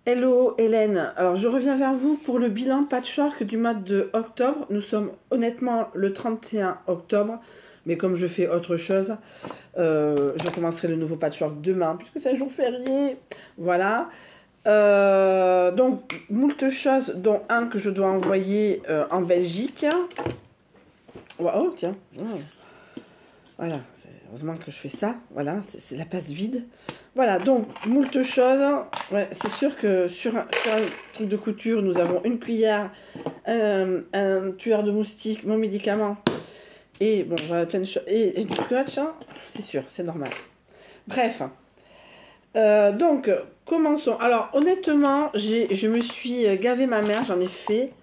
Hello Hélène, alors je reviens vers vous pour le bilan patchwork du mois de octobre. Nous sommes honnêtement le 31 octobre, mais comme je fais autre chose, je commencerai le nouveau patchwork demain, puisque c'est un jour férié. Voilà. Donc, moult choses, dont un que je dois envoyer en Belgique. Oh, tiens. Oh. Voilà, heureusement que je fais ça. Voilà, c'est la passe vide. Voilà, donc, moult choses. Ouais, c'est sûr que sur un truc de couture, nous avons une cuillère, un tueur de moustiques, mon médicament, et bon, voilà, plein de choses, et du scotch, hein, c'est sûr, c'est normal. Bref, donc, commençons. Alors, honnêtement, je me suis gavé ma mère, j'en ai fait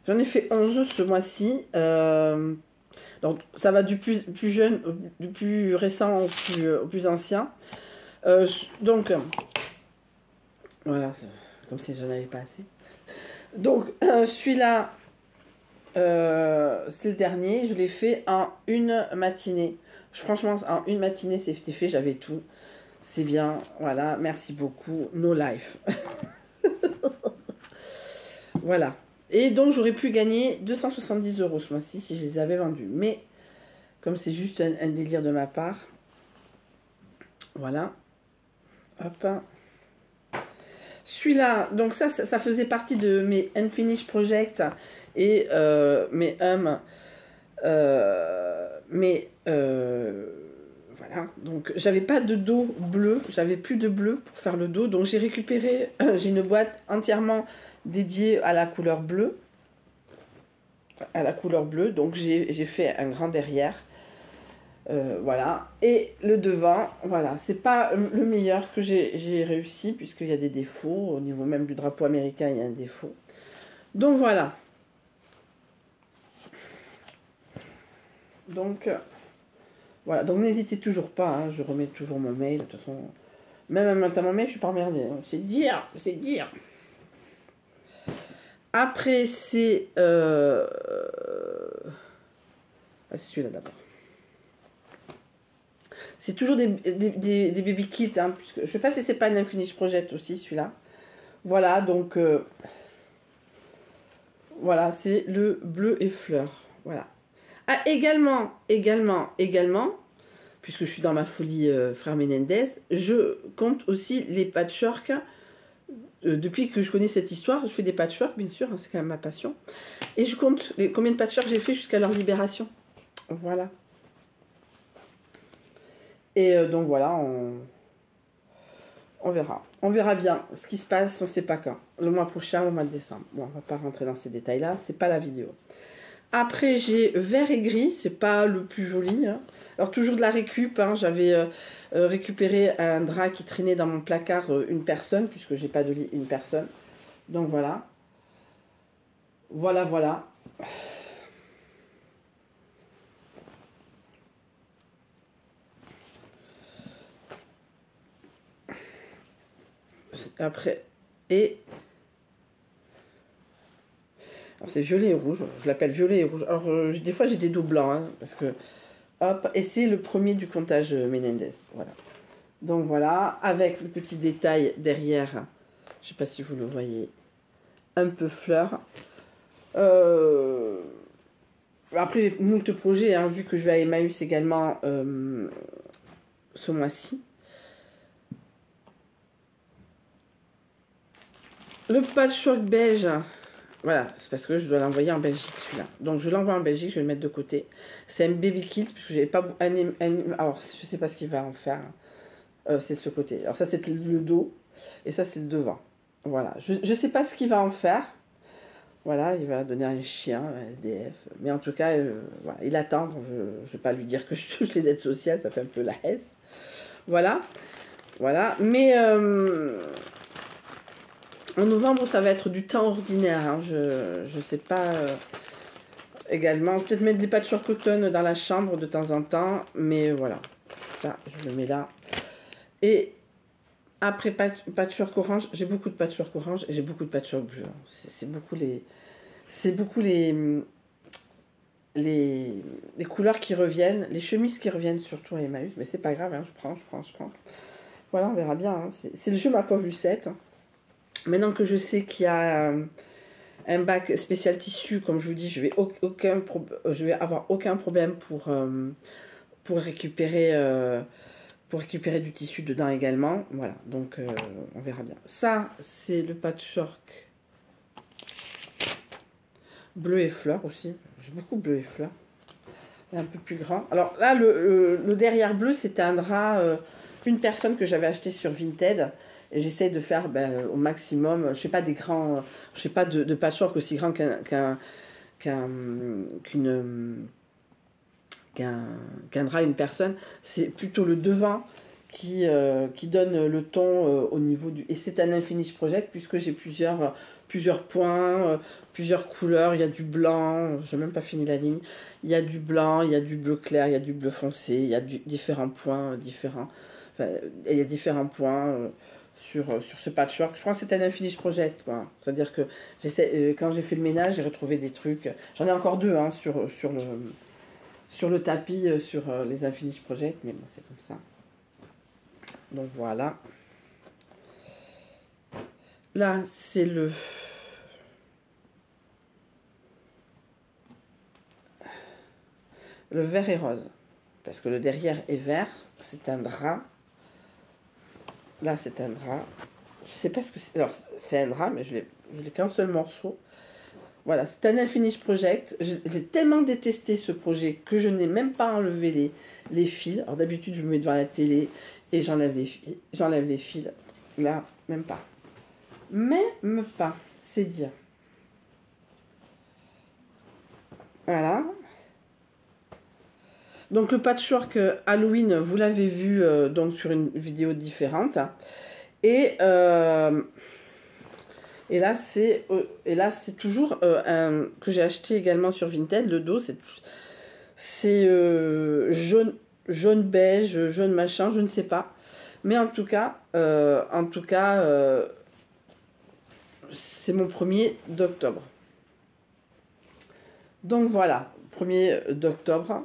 11 ce mois-ci. Donc, ça va du plus jeune, du plus récent au plus ancien. Donc, voilà, comme si j'en avais pas assez. Donc, celui-là, c'est le dernier. Je l'ai fait en une matinée. Franchement, en une matinée, c'était fait. J'avais tout. C'est bien. Voilà, merci beaucoup. No life. Voilà. Et donc, j'aurais pu gagner 270 € ce mois-ci si je les avais vendus. Mais, comme c'est juste un délire de ma part, voilà. Hop. Celui-là, donc ça faisait partie de mes Unfinished Project et mes voilà. Donc j'avais pas de dos bleu, j'avais plus de bleu pour faire le dos, donc j'ai récupéré, j'ai une boîte entièrement dédiée à la couleur bleue, donc j'ai fait un grand derrière. Voilà, et le devant, voilà, c'est pas le meilleur que j'ai réussi, puisqu'il y a des défauts, au niveau même du drapeau américain, il y a un défaut. Donc voilà. Donc, voilà, donc n'hésitez toujours pas, hein, je remets toujours mon mail, de toute façon, même à mon mail, je suis pas emmerdée, hein. C'est dire. Après, c'est c'est celui-là d'abord. C'est toujours des baby kits, hein, puisque je sais pas si c'est pas un Unfinished Project aussi, celui-là. Voilà, donc, voilà, c'est le bleu et fleurs. Voilà. Ah, également, puisque je suis dans ma folie Frère Menendez, je compte aussi les patchwork. Depuis que je connais cette histoire, je fais des patchwork, bien sûr, hein, c'est quand même ma passion. Et je compte combien de patchwork j'ai fait jusqu'à leur libération. Voilà. Et donc voilà, on verra. On verra bien ce qui se passe, on ne sait pas quand. Le mois prochain, au mois de décembre. Bon, on ne va pas rentrer dans ces détails-là, c'est pas la vidéo. Après, j'ai vert et gris, c'est pas le plus joli, hein. Alors, toujours de la récup, hein. J'avais récupéré un drap qui traînait dans mon placard, une personne, puisque j'ai pas de lit, une personne. Donc voilà. Voilà. Après, et c'est violet et rouge, je l'appelle violet et rouge. Alors des fois j'ai des dos blancs, hein, parce que hop, et c'est le premier du comptage Menendez, voilà. Donc voilà, avec le petit détail derrière, je sais pas si vous le voyez, un peu fleur. Après j'ai moult projets, hein, vu que je vais à Emmaüs également ce mois-ci. Le patchwork beige, voilà, c'est parce que je dois l'envoyer en Belgique, celui-là. Donc, je l'envoie en Belgique, je vais le mettre de côté. C'est un baby kit, puisque j'ai pas... alors, je sais pas ce qu'il va en faire. C'est ce côté. Alors, ça, c'est le dos. Et ça, c'est le devant. Voilà. Je sais pas ce qu'il va en faire. Voilà, il va donner un chien, un SDF. Mais en tout cas, voilà, il attend. Donc je ne vais pas lui dire que je touche les aides sociales, ça fait un peu la S. Voilà. Mais... en novembre, ça va être du temps ordinaire, hein. Je sais pas. Également, je vais peut-être mettre des patchwork coton dans la chambre de temps en temps. Mais voilà. Ça, je le mets là. Et après patchwork orange, j'ai beaucoup de patchwork orange et j'ai beaucoup de patchwork bleu. C'est beaucoup les couleurs qui reviennent. Les chemises qui reviennent surtout à Emmaüs. Mais c'est pas grave, hein, je prends. Voilà, on verra bien, hein. C'est le jeu, ma pauvre Lucette. Maintenant que je sais qu'il y a un bac spécial tissu, comme je vous dis, je vais avoir aucun problème pour récupérer du tissu dedans également. Voilà, donc on verra bien. Ça, c'est le patchwork bleu et fleurs aussi. J'ai beaucoup bleu et fleurs. Il est un peu plus grand. Alors là, le derrière bleu, c'était un drap, une personne que j'avais acheté sur Vinted. Et j'essaie de faire au maximum, je sais pas des grands, je sais pas de patchwork aussi grand qu'un drap une personne. C'est plutôt le devant qui donne le ton au niveau du... Et c'est un Unfinished Project puisque j'ai plusieurs points, plusieurs couleurs. Il y a du blanc, je n'ai même pas fini la ligne. Il y a du blanc, il y a du bleu clair, il y a du bleu foncé, il y a différents points différents. Enfin, il y a différents points sur ce patchwork. Je crois que c'est un Unfinished Project. C'est-à-dire que quand j'ai fait le ménage, j'ai retrouvé des trucs. J'en ai encore deux sur le tapis, sur les Unfinished Project, mais bon, c'est comme ça. Donc voilà. Là, c'est le vert et rose. Parce que le derrière est vert. C'est un drap. Là, c'est un drap. Je sais pas ce que c'est. Alors, c'est un drap, mais je l'ai qu'un seul morceau. Voilà, c'est un Unfinished Project. J'ai tellement détesté ce projet que je n'ai même pas enlevé les fils. Alors d'habitude, je me mets devant la télé et j'enlève les fils. Là, même pas. Même pas, c'est dire. Voilà. Donc le patchwork Halloween, vous l'avez vu donc sur une vidéo différente. Et là, c'est toujours un que j'ai acheté également sur Vinted. Le dos, c'est jaune beige, jaune machin, je ne sais pas. Mais en tout cas, c'est mon 1er d'octobre. Donc voilà, 1er d'octobre.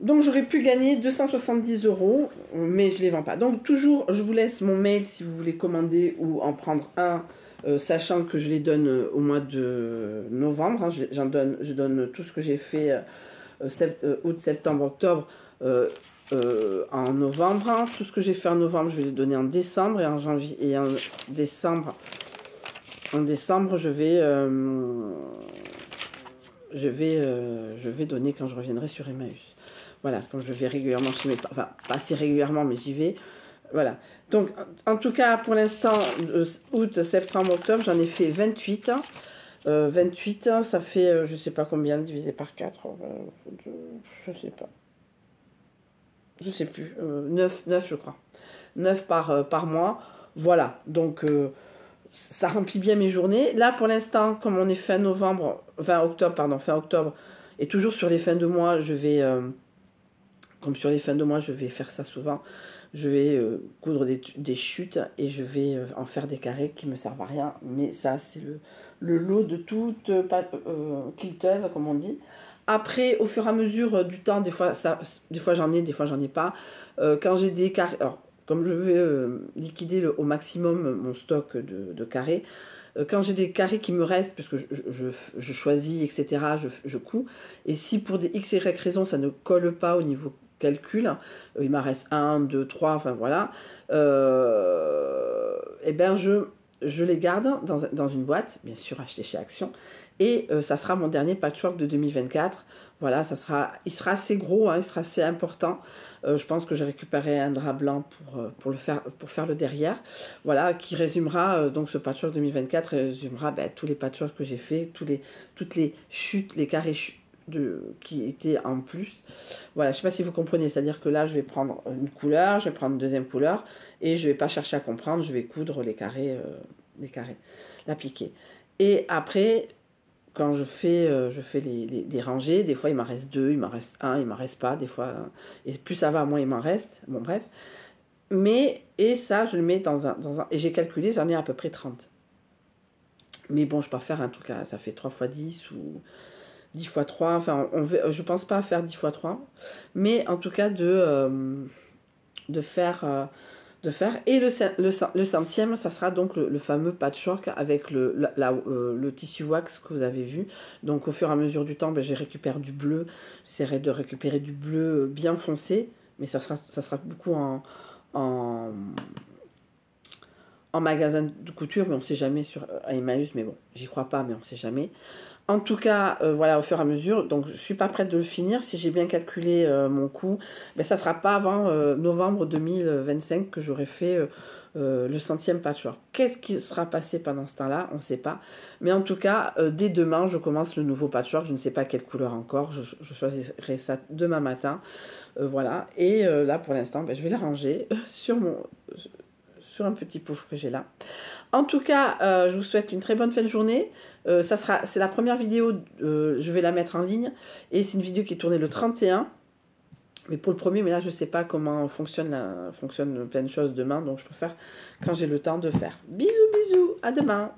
Donc j'aurais pu gagner 270 €, mais je ne les vends pas. Donc toujours, je vous laisse mon mail si vous voulez commander ou en prendre un, sachant que je les donne au mois de novembre. Hein. Je donne tout ce que j'ai fait août, septembre, octobre en novembre. Hein. Tout ce que j'ai fait en novembre, je vais les donner en décembre et en janvier et en décembre. En décembre, je vais donner quand je reviendrai sur Emmaüs. Voilà, comme je vais régulièrement chez mes parents, enfin, pas si régulièrement, mais j'y vais. Voilà. Donc, en tout cas, pour l'instant, août, septembre, octobre, j'en ai fait 28. 28, ça fait, je sais pas combien, divisé par 4. Je sais pas. Je sais plus. 9, je crois. 9 par mois. Voilà. Donc, ça remplit bien mes journées. Là, pour l'instant, comme on est fin octobre, et toujours sur les fins de mois, comme sur les fins de mois, je vais faire ça souvent. Je vais coudre des chutes et je vais en faire des carrés qui ne me servent à rien. Mais ça, c'est le lot de toute quilteuse, comme on dit. Après, au fur et à mesure du temps, des fois j'en ai, des fois j'en ai pas. Quand j'ai des carrés... Alors, comme je vais liquider au maximum mon stock de carrés, quand j'ai des carrés qui me restent, parce que je choisis, etc., je couds, et si pour des x et y raisons, ça ne colle pas au niveau calcul, il m'en reste 1, 2, 3, enfin voilà, et ben je les garde dans une boîte, bien sûr achetée chez Action, et ça sera mon dernier patchwork de 2024. Voilà, il sera assez gros, hein, il sera assez important. Je pense que j'ai récupéré un drap blanc pour faire le derrière. Voilà, qui résumera, donc ce patchwork 2024 résumera tous les patchworks que j'ai fait, toutes les chutes, les carrés qui étaient en plus. Voilà, je ne sais pas si vous comprenez, c'est-à-dire que là, je vais prendre une couleur, je vais prendre une deuxième couleur, et je ne vais pas chercher à comprendre, je vais coudre les carrés, l'appliquer. Et après... Quand je fais les rangées, des fois il m'en reste 2, il m'en reste 1, il m'en reste pas, des fois, et plus ça va, moins il m'en reste, bon bref. Et ça, je le mets dans un et j'ai calculé, j'en ai à peu près 30. Mais bon, je peux pas faire un truc, ça fait 3 x 10 ou 10 x 3, enfin, je pense pas à faire 10 x 3, mais en tout cas de faire de faire. Et le centième, ça sera donc le fameux patchwork avec le tissu wax que vous avez vu. Donc au fur et à mesure du temps, ben, j'ai récupéré du bleu. J'essaierai de récupérer du bleu bien foncé, mais ça sera beaucoup en, en magasin de couture, mais on ne sait jamais sur Emmaüs, mais bon, j'y crois pas, mais on ne sait jamais. En tout cas, voilà, au fur et à mesure, donc je ne suis pas prête de le finir. Si j'ai bien calculé mon coût, ben, ça ne sera pas avant novembre 2025 que j'aurai fait le centième patchwork. Qu'est-ce qui sera passé pendant ce temps-là? On ne sait pas. Mais en tout cas, dès demain, je commence le nouveau patchwork. Je ne sais pas quelle couleur encore. Je choisirai ça demain matin. Voilà. Et là, pour l'instant, ben, je vais le ranger sur un petit pouf que j'ai là. En tout cas, je vous souhaite une très bonne fin de journée. C'est la première vidéo, je vais la mettre en ligne. Et c'est une vidéo qui est tournée le 31. Mais pour le premier, mais là, je ne sais pas comment fonctionne plein de choses demain. Donc, je préfère quand j'ai le temps de faire. Bisous, bisous, à demain.